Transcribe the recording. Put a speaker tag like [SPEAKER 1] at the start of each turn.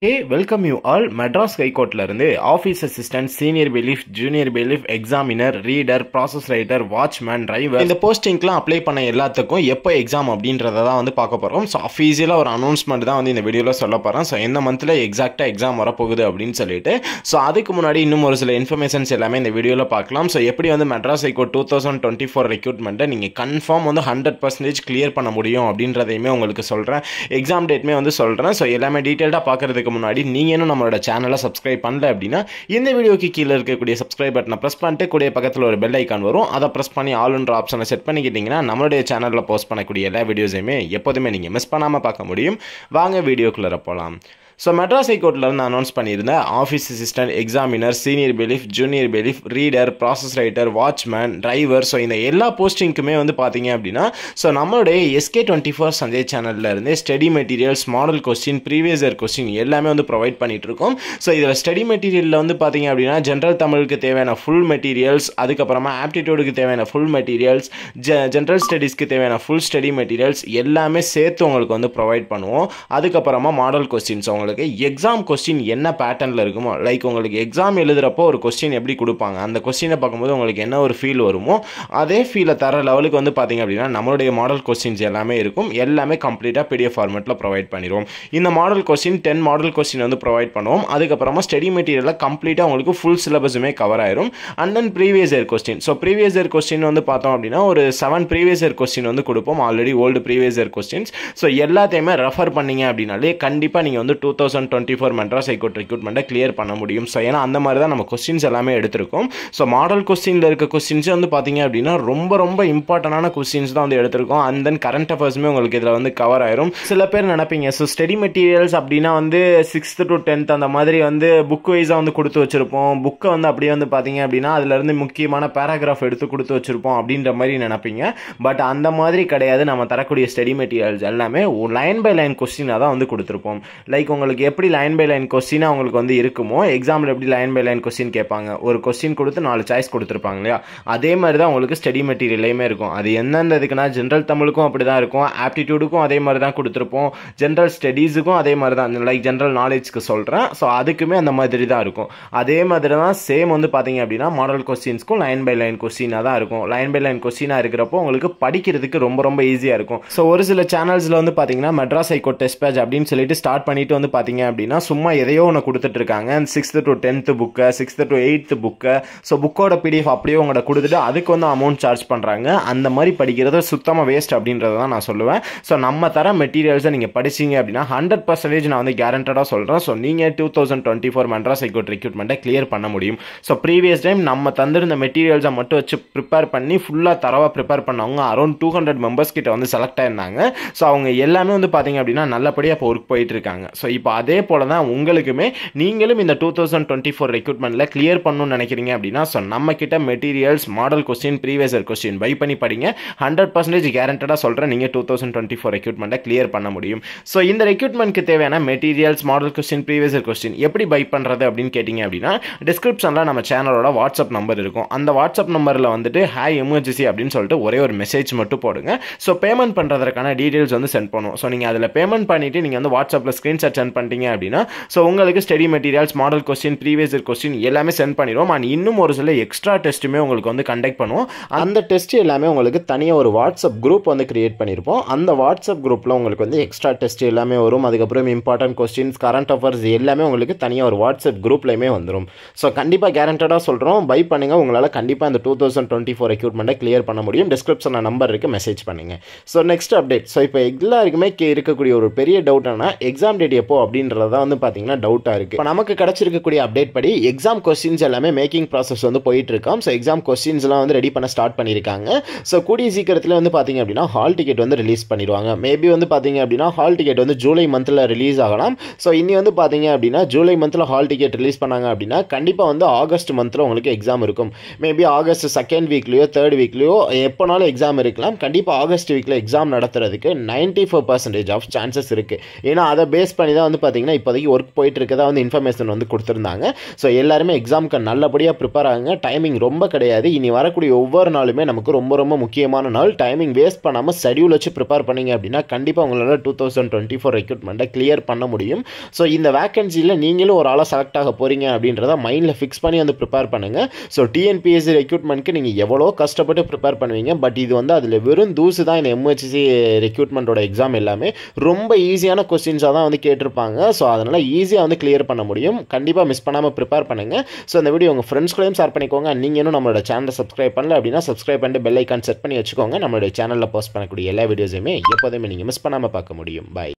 [SPEAKER 1] Hey, welcome you all. Madras High Court la irundhu office assistant, senior bailiff, junior bailiff, examiner, reader, process writer, watchman, driver இந்த போஸ்டிங்க்குலாம் apply பண்ண எல்லாத்துக்கும் எப்போ exam அப்படின்றத தான் வந்து பார்க்க போகிறோம். ஸோ அஃபீஷியலாக ஒரு அனௌன்ஸ்மெண்ட் தான் வந்து இந்த வீடியோவில் சொல்ல போகிறேன். ஸோ எந்த மந்தில் எக்ஸாக்டாக எக்ஸாம் வரப்போகுது அப்படின்னு சொல்லிட்டு ஸோ அதுக்கு முன்னாடி இன்னும் ஒரு சில இன்ஃபர்மேஷன்ஸ் எல்லாமே இந்த வீடியோவில் பார்க்கலாம். ஸோ எப்படி வந்து மெட்ராஸ் ஹை கோர்ட் 2024 ரெக்ரூட்மெண்ட்டை நீங்கள் கன்ஃபார்ம் வந்து 100% கிளியர் பண்ண முடியும் அப்படின்றதையுமே உங்களுக்கு சொல்கிறேன். எக்ஸாம் டேட்மே வந்து சொல்கிறேன். ஸோ எல்லாமே டீட்டெயில்டாக பார்க்குறதுக்கு முன்னாடி நீங்க இன்னும் நம்மளோட சேனலை சப்ஸ்கிரைப் பண்ணல அப்படின்னா இந்த வீடியோக்கு கீழே இருக்கக்கூடிய சப்ஸ்கிரைப் பட்டனை பிரஸ் பண்ணிட்டு கூடிய பக்கத்தில் ஒரு பெல் ஐக்கான் வரும். அதை பிரஸ் பண்ணி ஆல்ன்ற ஆப்ஷனை செட் பண்ணிக்கிட்டீங்கன்னா நம்மளுடைய சேனலில் போஸ்ட் பண்ணக்கூடிய எல்லா வீடியோஸையுமே எப்போதுமே நீங்கள் மிஸ் பண்ணாமல் பார்க்க முடியும். வாங்க வீடியோக்குள்ளே போகலாம். ஸோ மெட்ராஸ் ஹை கோர்ட்லேருந்து அனௌன்ஸ் பண்ணியிருந்தேன் office assistant, examiner, senior bailiff, junior bailiff, reader, process writer, watchman, driver, so இந்த எல்லா போஸ்டிங்க்குமே வந்து பார்த்தீங்க அப்படின்னா ஸோ நம்மளுடைய SK24 சஞ்சய் சேனலில் இருந்து study materials, model question, previous year question எல்லாமே வந்து ப்ரொவைட் பண்ணிட்டு இருக்கோம். ஸோ இதில் ஸ்டடி மெட்டீரியலில் வந்து பார்த்தீங்க அப்படின்னா ஜென்ரல் தமிழுக்கு தேவையான ஃபுல் மெட்டீரியல்ஸ், அதுக்கப்புறமா ஆப்டிடியூடுக்கு தேவையான ஃபுல் மெட்டீரியல்ஸ், ஜென்ரல் ஸ்டடீஸ்க்கு தேவையான ஃபுல் ஸ்டடி மெட்டீரியல்ஸ் எல்லாமே சேர்த்து உங்களுக்கு வந்து ப்ரொவைட் பண்ணுவோம். அதுக்கப்புறமா மாடல் கொஸ்டின்ஸ் உங்களுக்கு எக்ஸாம் கொஸ்டின் என்ன பேட்டர்னில் இருக்குமோ, லைக் உங்களுக்கு எக்ஸாம் எழுதுறப்போ ஒரு கொஸ்டின் எப்படி கொடுப்பாங்க, அந்த கொஸ்டினை பார்க்கும்போது உங்களுக்கு என்ன ஒரு ஃபீல் வருமோ அதே ஃபீலை தர லெவலுக்கு வந்து பார்த்தீங்க அப்படின்னா நம்மளுடைய மாடல் கொஸ்டின்ஸ் எல்லாமே இருக்கும். எல்லாமே கம்ப்ளீட்டாக PDF ஃபார்மேட்டில் ப்ரொவைட் பண்ணிடுவோம். இந்த மாடல் கொஸ்டின் 10 மாடல் கொஸ்டின் வந்து ப்ரொவைட் பண்ணுவோம். அதுக்கப்புறமா ஸ்டடி மெட்டீரியலில் கம்ப்ளீட்டாக உங்களுக்கு ஃபுல் சிலபஸுமே கவர் ஆயிரும். And then previous year question. So previous year question வந்து பார்த்தோம் அப்படின்னா ஒரு 7 ப்ரீவியஸ் இயர் கொஸ்டின் வந்து கொடுப்போம். Already old previous year questions. So எல்லாத்தையுமே ரெஃபர் பண்ணீங்க அப்படின்னாலே கண்டிப்பாக நீங்கள் வந்து 2024 மெட்ராஸ் ஹை கோர்ட் ரெக்ரூட்மெண்ட்டை கிளியர் பண்ண முடியும். ஸோ ஏன்னா அந்த மாதிரி தான் நம்ம கொஸ்டின்ஸ் எல்லாமே எடுத்திருக்கோம். ஸோ மாடல் கொஸ்டினில் இருக்க கொஸ்டின்ஸே வந்து பார்த்தீங்க அப்படின்னா ரொம்ப இம்பார்ட்டண்டான கொஸ்டின்ஸ் தான் வந்து எடுத்திருக்கோம். அண்ட் தென் கரண்ட் அஃபேர்ஸுமே உங்களுக்கு இதில் வந்து கவர் ஆயிரும். சில பேர் நினைப்பீங்க ஸோ ஸ்டடி மெட்டீரியல்ஸ் அப்படின்னா வந்து 6th to 10th அந்த மாதிரி வந்து புக் வைஸாக வந்து கொடுத்து வச்சிருப்போம். புக்கை வந்து அப்படியே வந்து பார்த்தீங்க அப்படின்னா அதுலேருந்து முக்கியமான பேராகிராஃப் எடுத்து கொடுத்து வச்சிருப்போம் அப்படின்ற மாதிரி நினைப்பீங்க. பட் அந்த மாதிரி கிடையாது. நம்ம தரக்கூடிய ஸ்டடி மெட்டீரியல்ஸ் எல்லாமே லைன் பை லைன் கொஸ்டினாக தான் வந்து கொடுத்துருப்போம். லைக் உங்களுக்கு எப்படி லைன் பை லைன் கொஸ்டின் அவங்களுக்கு வந்து இருக்குமோ, எக்ஸாம்பிள் எப்படி லைன் பை லைன் கொஸ்டின் கேட்பாங்க, ஒரு கொஸ்டின் கொடுத்து 4 சாய்ஸ் கொடுத்துருப்பாங்க இல்லையா, அதே மாதிரி தான் உங்களுக்கு ஸ்டடி மெட்டீரியலையுமே இருக்கும். அது எந்தெந்த இதுக்குன்னா ஜென்ரல் தமிழுக்கும் அப்படி தான் இருக்கும், ஆப்டிடியூடுக்கும் அதே மாதிரி தான் கொடுத்துருப்போம், ஜென்ரல் ஸ்டடீஸுக்கும் அதே மாதிரி தான், லைக் ஜென்ரல் நாலேஜ்க்கு சொல்கிறேன். ஸோ அதுக்குமே அந்த மாதிரி தான் இருக்கும். அதே மாதிரி தான் சேம் வந்து பார்த்தீங்க அப்படின்னா மாடல் கொஸ்டின்ஸ்க்கும் லைன் பை லைன் கொஸ்டினாக தான் இருக்கும். லைன் பை லைன் கொஸ்டினாக இருக்கிறப்போ உங்களுக்கு படிக்கிறதுக்கு ரொம்ப ஈஸியாக இருக்கும். ஸோ ஒரு சில சேனல்ஸில் வந்து பார்த்தீங்கன்னா Madras high court test batch அப்படின்னு சொல்லிட்டு ஸ்டார்ட் பண்ணிட்டு வந்து பார்த்தீங்க அப்படின்னா சும்மா எதையோ ஒன்று கொடுத்துட்டு இருக்காங்க. 6th to 10th புக்கை, 6th to 8th புக்கை, ஸோ புக்கோட PDF அப்படியே உங்கள்கிட்ட கொடுத்துட்டு அதுக்கு வந்து அமௌண்ட் சார்ஜ் பண்ணுறாங்க. அந்த மாதிரி படிக்கிறது சுத்தமாக வேஸ்ட் அப்படின்றத தான் நான் சொல்லுவேன். ஸோ நம்ம தர மெட்டீரியல்ஸை நீங்கள் படிச்சிங்க அப்படின்னா 100% நான் வந்து கேரண்டடாக சொல்கிறேன். ஸோ நீங்கள் 2024 மெட்ராஸ் ஹை கோர்ட் ரெக்ரூட்மெண்ட்டை கிளியர் பண்ண முடியும். ஸோ ப்ரீவியஸ் டைம் நம்ம தந்திருந்த மெட்டீரியல்ஸை மட்டும் வச்சு ப்ரிப்பேர் பண்ணி ஃபுல்லாக தரவாக ப்ரிப்பேர் பண்ணவங்க அரௌண்ட் 200 மெம்பர்ஸ் கிட்ட வந்து செலக்ட் ஆயிருந்தாங்க. ஸோ அவங்க எல்லாமே வந்து பார்த்தீங்க அப்படின்னா நல்லபடியாக இப்போ ஒர்க் போயிட்டு இருக்காங்க. ஸோ இப்போ அதே போல தான் உங்களுக்குமே நீங்களும் இந்த 2024 ரெக்ரூட்மெண்ட்ல கிளியர் பண்ணணும்னு நினைக்கிறீங்க அப்படின்னா ஸோ நம்ம கிட்ட materials, model question, previous year question buy பண்ணி படிங்க. 100% கேரண்டடாக சொல்கிறேன் நீங்கள் 2024 ரெக்ரூட்மெண்ட்டை கிளியர் பண்ண முடியும். ஸோ இந்த ரெக்ரூட்மெண்ட்க்கு தேவையான materials, model question, previous year question எப்படி பை பண்ணுறது அப்படின்னு கேட்டிங்க அப்படின்னா டிஸ்கிரிப்ஷனில் நம்ம சேனலோட வாட்ஸ்அப் நம்பர் இருக்கும். அந்த வாட்ஸ்அப் நம்பரில் வந்துட்டு ஹாய் எமர்ஜென்சி அப்படின்னு சொல்லிட்டு ஒரே ஒரு மெசேஜ் மட்டும் போடுங்க. ஸோ பேமெண்ட் பண்ணுறதுக்கான டீட்டெயில்ஸ் வந்து சென்ட் பண்ணுவோம். ஸோ நீங்கள் அதில் பேமெண்ட் பண்ணிவிட்டு நீங்கள் வந்து வாட்ஸ்அப்பில் ஸ்க்ரீன்ஷாட் சென்ட் பண்ணிட்டீங்க அப்படின்னா ஸோ உங்களுக்கு study materials, model question, previous year question எல்லாமே சென்ட் பண்ணிடுவோம். அண்ட் இன்னும் ஒரு சில எக்ஸ்ட்ரா டெஸ்ட்டுமே உங்களுக்கு வந்து கண்டக்ட் பண்ணுவோம். அந்த டெஸ்ட் எல்லாமே உங்களுக்கு தனியாக ஒரு வாட்ஸ்அப் குரூப் வந்து கிரியேட் பண்ணியிருப்போம். அந்த வாட்ஸ்அப் குரூப்பில் உங்களுக்கு வந்து எக்ஸ்ட்ரா டெஸ்ட் எல்லாமே வரும். அதுக்கப்புறம் இம்பார்ட்டன்ட் கொஸ்டின்ஸ், கரண்ட் அஃபேர்ஸ் எல்லாமே உங்களுக்கு தனியாக ஒரு வாட்ஸ்அப் குரூப்லையுமே வந்துடும். ஸோ கண்டிப்பாக கேரண்டடாக சொல்கிறோம், பை பண்ணுங்க. உங்களால் கண்டிப்பாக இந்த 2024 ரெக்ரூட்மெண்ட்டை கிளியர் பண்ண முடியும். டிஸ்கிரிப்ஷனில் நம்பர் இருக்குது, மெசேஜ் பண்ணுங்க. So next update. ஸோ இப்போ எல்லாருக்குமே இருக்கக்கூடிய ஒரு பெரிய டவுட் ஆனால் எக்ஸாம் டேட் எப்போ அப்படின்றத வந்து பார்த்தீங்கன்னா டவுட்டாக இருக்குது. இப்போ நமக்கு கிடச்சிருக்கக்கூடிய அப்டேட் படி எக்ஸாம் கொஸ்டின்ஸ் எல்லாமே மேக்கிங் ப்ராசஸ் வந்து போயிட்டு இருக்கோம். ஸோ எக்ஸாம் கொஸ்டின்ஸ்லாம் வந்து ரெடி பண்ண ஸ்டார்ட் பண்ணியிருக்காங்க. ஸோ கூடிய சீக்கிரத்தில் வந்து பார்த்தீங்க அப்படின்னா ஹால் டிக்கெட் வந்து ரிலீஸ் பண்ணிடுவாங்க. மேபி வந்து பார்த்தீங்க அப்படின்னா ஹால் டிக்கெட் வந்து ஜூலை மந்தில் ரிலீஸ் ஆகலாம். ஸோ இனி வந்து பார்த்தீங்க அப்படின்னா ஜூலை மந்தில் ஹால் டிக்கெட் ரிலீஸ் பண்ணாங்க அப்படின்னா கண்டிப்பாக வந்து ஆகஸ்ட் மந்தில் உங்களுக்கு எக்ஸாம் இருக்கும். மேபி ஆகஸ்ட் 2nd வீக்லையோ 3rd வீக்லையோ எப்போனாலும் எக்ஸாம் இருக்கலாம். கண்டிப்பாக ஆகஸ்ட் வீக்கில் எக்ஸாம் நடத்துறதுக்கு 94% ஆஃப் சான்சஸ் இருக்குது. ஏன்னா அதை பேஸ் பண்ணி தான் வந்து பார்த்தீங்கன்னா இப்போதைக்கு ஒர்க் போயிட்டு இருக்கதா வந்து இன்ஃபர்மேஷன் வந்து கொடுத்துருந்தாங்க. ஸோ எல்லாருமே எக்ஸாமுக்கு நல்லபடியாக ப்ரிப்பேர் ஆகுங்க. டைமிங் ரொம்ப கிடையாது. இனி வரக்கூடிய ஒவ்வொரு நாளுமே நமக்கு ரொம்ப ரொம்ப முக்கியமான நாள். டைமிங் வேஸ்ட் பண்ணாமல் ஷெடியூல் வச்சு ப்ரிப்பேர் பண்ணீங்க அப்படின்னா கண்டிப்பாக உங்களால் 2024 ரெக்ரூட்மெண்ட்டை கிளியர் பண்ண முடியும். ஸோ இந்த வேகன்சியில் நீங்களும் ஒரு ஆளாக செலக்ட் ஆக போகிறீங்க அப்படின்றத மைண்டில் ஃபிக்ஸ் பண்ணி வந்து ப்ரிப்பேர் பண்ணுங்கள். ஸோ டிஎன்பிஎஸ்சி ரெக்ரூட்மெண்ட்க்கு நீங்கள் எவ்வளோ கஷ்டப்பட்டு ப்ரிப்பேர் பண்ணுவீங்க. பட் இது வந்து அதில் வெறும் தூசு தான். இந்த எம்ஹெச்சி ரெக்ரூட்மெண்ட்டோட எக்ஸாம் எல்லாமே ரொம்ப ஈஸியான கொஸ்டின்ஸாக தான் வந்து கேட்டிருப்பாங்க. ஸோ அதனால் ஈஸியாக வந்து கிளியர் பண்ண முடியும். கண்டிப்பாக மிஸ் பண்ணாமல் ப்ரிப்பேர் பண்ணுங்கள். ஸோ இந்த வீடியோ உங்கள் ஃப்ரெண்ட்ஸ் கூடயும் ஷேர் பண்ணிக்கோங்க. நீங்கள் இன்னும் நம்மளோட சேனலை சப்ஸ்கிரைப் பண்ணல அப்படின்னா சப்ஸ்கிரைப் பண்ணிட்டு பெல் ஐக்கான் செட் பண்ணி வச்சுக்கோங்க. நம்மளுடைய சேனலில் போஸ்ட் பண்ணக்கூடிய எல்லா வீடியோஸுமே எப்போதுமே நீங்கள் மிஸ் பண்ணாமல் பார்க்க முடியும். பை.